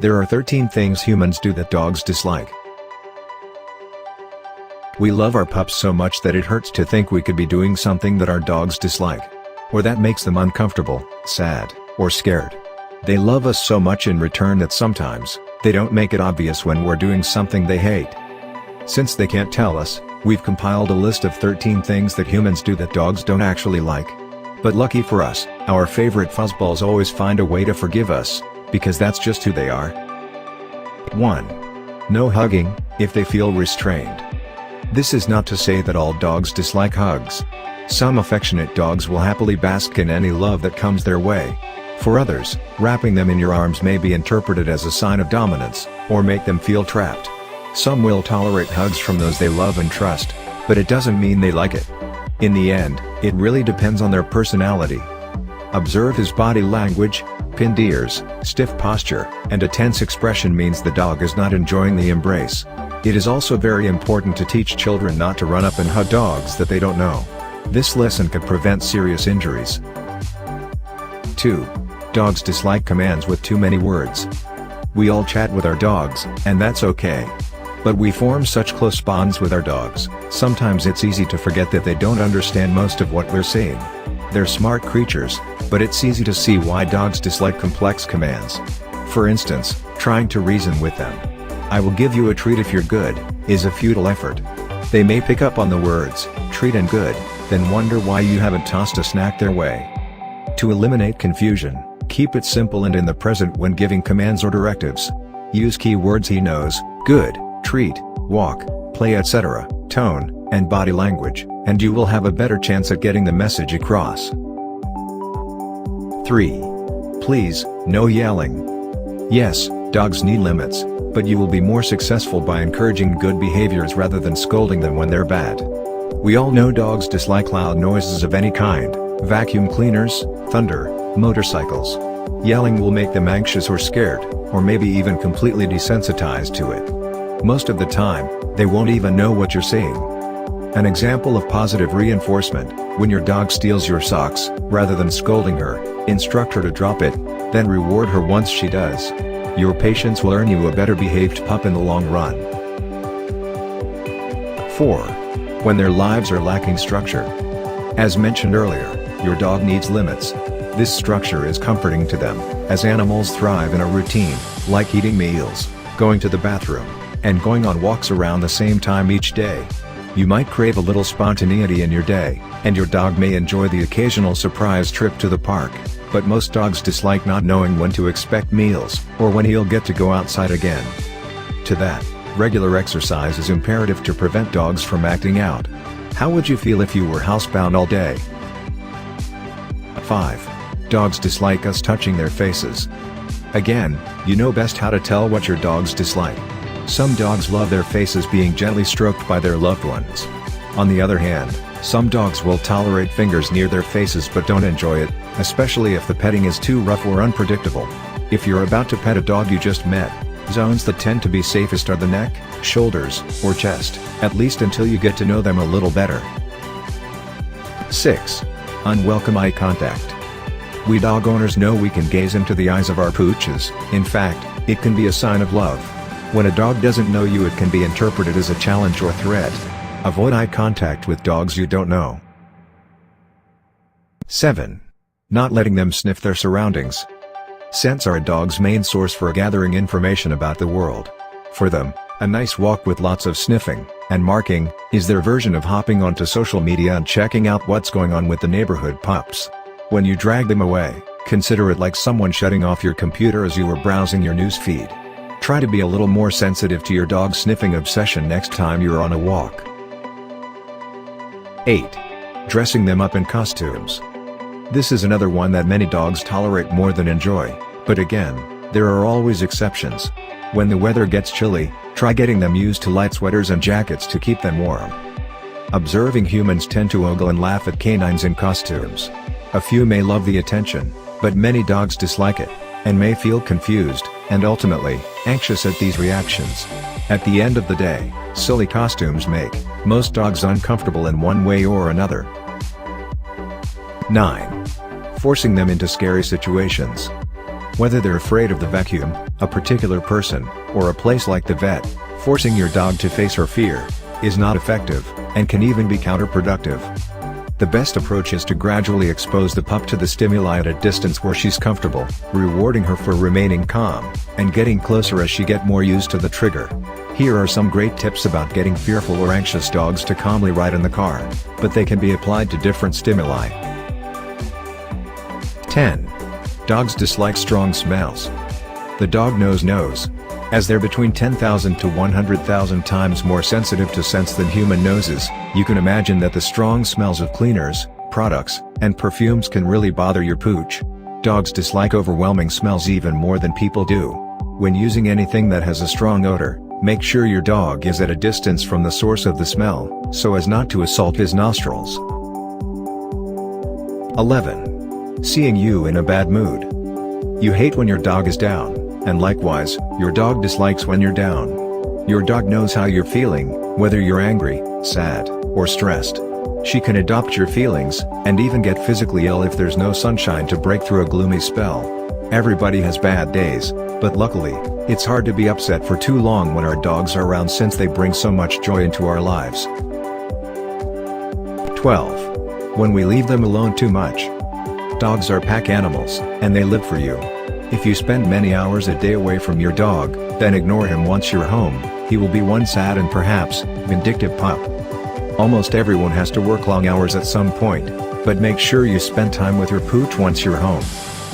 There are 13 things humans do that dogs dislike. We love our pups so much that it hurts to think we could be doing something that our dogs dislike. Or that makes them uncomfortable, sad, or scared. They love us so much in return that sometimes, they don't make it obvious when we're doing something they hate. Since they can't tell us, we've compiled a list of 13 things that humans do that dogs don't actually like. But lucky for us, our favorite fuzzballs always find a way to forgive us, because that's just who they are. 1. No hugging, if they feel restrained. This is not to say that all dogs dislike hugs. Some affectionate dogs will happily bask in any love that comes their way. For others, wrapping them in your arms may be interpreted as a sign of dominance, or make them feel trapped. Some will tolerate hugs from those they love and trust, but it doesn't mean they like it. In the end, it really depends on their personality. Observe his body language. Pinned ears, stiff posture, and a tense expression means the dog is not enjoying the embrace. It is also very important to teach children not to run up and hug dogs that they don't know. This lesson could prevent serious injuries. 2. Dogs dislike commands with too many words. We all chat with our dogs, and that's okay. But we form such close bonds with our dogs, sometimes it's easy to forget that they don't understand most of what we're saying. They're smart creatures, but it's easy to see why dogs dislike complex commands. For instance, trying to reason with them. "I will give you a treat if you're good," is a futile effort. They may pick up on the words, treat and good, then wonder why you haven't tossed a snack their way. To eliminate confusion, keep it simple and in the present when giving commands or directives. Use key words he knows: good, treat, walk, play, etc., tone, and body language, and you will have a better chance at getting the message across. 3. Please, no yelling. Yes, dogs need limits, but you will be more successful by encouraging good behaviors rather than scolding them when they're bad. We all know dogs dislike loud noises of any kind: vacuum cleaners, thunder, motorcycles. Yelling will make them anxious or scared, or maybe even completely desensitized to it. Most of the time, they won't even know what you're saying. An example of positive reinforcement: when your dog steals your socks, rather than scolding her, instruct her to drop it, then reward her once she does. Your patience will earn you a better behaved pup in the long run. 4. When their lives are lacking structure. As mentioned earlier, your dog needs limits. This structure is comforting to them, as animals thrive in a routine, like eating meals, going to the bathroom, and going on walks around the same time each day. You might crave a little spontaneity in your day, and your dog may enjoy the occasional surprise trip to the park, but most dogs dislike not knowing when to expect meals, or when he'll get to go outside again. To that, regular exercise is imperative to prevent dogs from acting out. How would you feel if you were housebound all day? 5. Dogs dislike us touching their faces. Again, you know best how to tell what your dogs dislike. Some dogs love their faces being gently stroked by their loved ones. On the other hand, some dogs will tolerate fingers near their faces but don't enjoy it, especially if the petting is too rough or unpredictable. If you're about to pet a dog you just met, zones that tend to be safest are the neck, shoulders, or chest, at least until you get to know them a little better. 6. Unwelcome eye contact. We dog owners know we can gaze into the eyes of our pooches. In fact, it can be a sign of love. When a dog doesn't know you, it can be interpreted as a challenge or threat. Avoid eye contact with dogs you don't know. 7. Not letting them sniff their surroundings. Scents are a dog's main source for gathering information about the world. For them, a nice walk with lots of sniffing and marking is their version of hopping onto social media and checking out what's going on with the neighborhood pups. When you drag them away, consider it like someone shutting off your computer as you were browsing your news feed. Try to be a little more sensitive to your dog's sniffing obsession next time you're on a walk. 8. Dressing them up in costumes. This is another one that many dogs tolerate more than enjoy, but again, there are always exceptions. When the weather gets chilly, try getting them used to light sweaters and jackets to keep them warm. Observing humans tend to ogle and laugh at canines in costumes. A few may love the attention, but many dogs dislike it, and may feel confused, and ultimately, anxious at these reactions. At the end of the day, silly costumes make most dogs uncomfortable in one way or another. 9. Forcing them into scary situations. Whether they're afraid of the vacuum, a particular person, or a place like the vet, forcing your dog to face her fear is not effective, and can even be counterproductive. The best approach is to gradually expose the pup to the stimuli at a distance where she's comfortable, rewarding her for remaining calm, and getting closer as she gets more used to the trigger. Here are some great tips about getting fearful or anxious dogs to calmly ride in the car, but they can be applied to different stimuli. 10. Dogs dislike strong smells. The dog knows, as they're between 10,000 to 100,000 times more sensitive to scents than human noses. You can imagine that the strong smells of cleaners, products, and perfumes can really bother your pooch. Dogs dislike overwhelming smells even more than people do. When using anything that has a strong odor, make sure your dog is at a distance from the source of the smell, so as not to assault his nostrils. 11. Seeing you in a bad mood. You hate when your dog is down, and likewise, your dog dislikes when you're down. Your dog knows how you're feeling, whether you're angry, sad, or stressed. She can adopt your feelings, and even get physically ill if there's no sunshine to break through a gloomy spell. Everybody has bad days, but luckily, it's hard to be upset for too long when our dogs are around since they bring so much joy into our lives. 12. When we leave them alone too much. Dogs are pack animals, and they live for you. If you spend many hours a day away from your dog, then ignore him once you're home. He will be one sad and perhaps vindictive pup. Almost everyone has to work long hours at some point, but make sure you spend time with your pooch once you're home.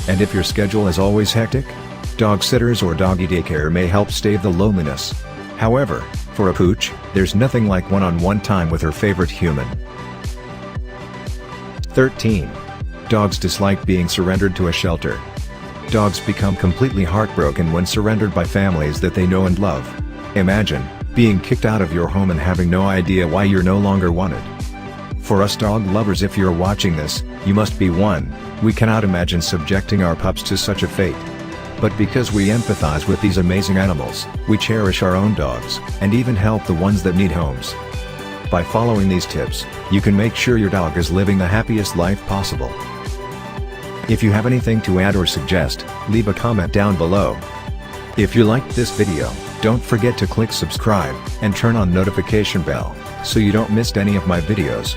And if your schedule is always hectic, dog sitters or doggy daycare may help stave the loneliness. However, for a pooch, there's nothing like one-on-one time with her favorite human. 13. Dogs dislike being surrendered to a shelter. Dogs become completely heartbroken when surrendered by families that they know and love. Imagine being kicked out of your home and having no idea why you're no longer wanted. For us dog lovers, if you're watching this, you must be one. We cannot imagine subjecting our pups to such a fate. But because we empathize with these amazing animals, we cherish our own dogs, and even help the ones that need homes. By following these tips, you can make sure your dog is living the happiest life possible. If you have anything to add or suggest, leave a comment down below. If you liked this video, don't forget to click subscribe, and turn on notification bell, so you don't miss any of my videos.